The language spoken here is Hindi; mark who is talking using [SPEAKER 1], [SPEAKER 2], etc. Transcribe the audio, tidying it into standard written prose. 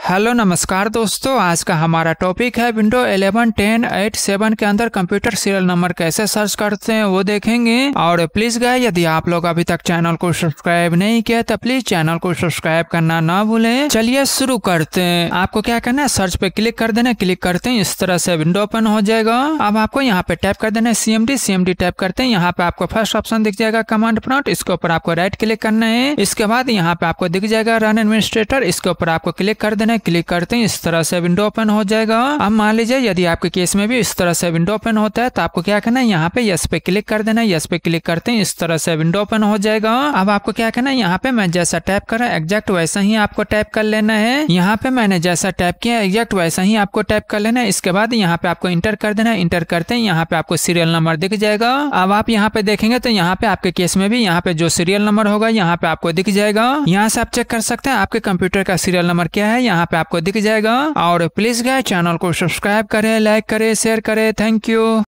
[SPEAKER 1] हेलो नमस्कार दोस्तों, आज का हमारा टॉपिक है विंडो 11, 10, 8, 7 के अंदर कंप्यूटर सीरियल नंबर कैसे सर्च करते हैं वो देखेंगे। और प्लीज गाइस, यदि आप लोग अभी तक चैनल को सब्सक्राइब नहीं किया तो प्लीज चैनल को सब्सक्राइब करना ना भूलें। चलिए शुरू करते हैं। आपको क्या करना है, सर्च पे क्लिक कर देना। क्लिक करते हैं इस तरह से विंडो ओपन हो जाएगा। अब आपको यहाँ पे टैप कर देना है CMD टैप करते हैं। यहाँ पे आपको फर्स्ट ऑप्शन दिख जाएगा कमांड प्रॉम्प्ट, इसके ऊपर आपको राइट क्लिक करना है। इसके बाद यहाँ पे आपको दिख जाएगा रन एडमिनिस्ट्रेटर, इसके ऊपर आपको क्लिक कर देना है। क्लिक करते हैं इस तरह से विंडो ओपन हो जाएगा। अब मान लीजिए यदि आपके केस में भी इस तरह से विंडो ओपन होता है तो आपको क्या करना है, यहाँ पे यस पे क्लिक कर देना है। यस पे क्लिक करते हैं इस तरह से विंडो ओपन हो जाएगा। अब आपको क्या करना है, यहाँ पे मैं जैसा टैप करा एग्जैक्ट वैसा ही आपको टैप कर लेना है। यहाँ पे मैंने जैसा टैप किया एग्जैक्ट वैसा ही आपको टैप कर लेना है। इसके बाद यहाँ पे आपको इंटर कर देना है। इंटर करते हैं यहाँ पे आपको सीरियल नंबर दिख जाएगा। अब आप यहाँ पे देखेंगे तो यहाँ पे आपके केस में भी यहाँ पे जो सीरियल नंबर होगा यहाँ पे आपको दिख जाएगा। यहाँ से आप चेक कर सकते हैं आपके कंप्यूटर का सीरियल नंबर क्या है, यहाँ पे आपको दिख जाएगा। और प्लीज गाइस, चैनल को सब्सक्राइब करें, लाइक करें, शेयर करें। Thank you.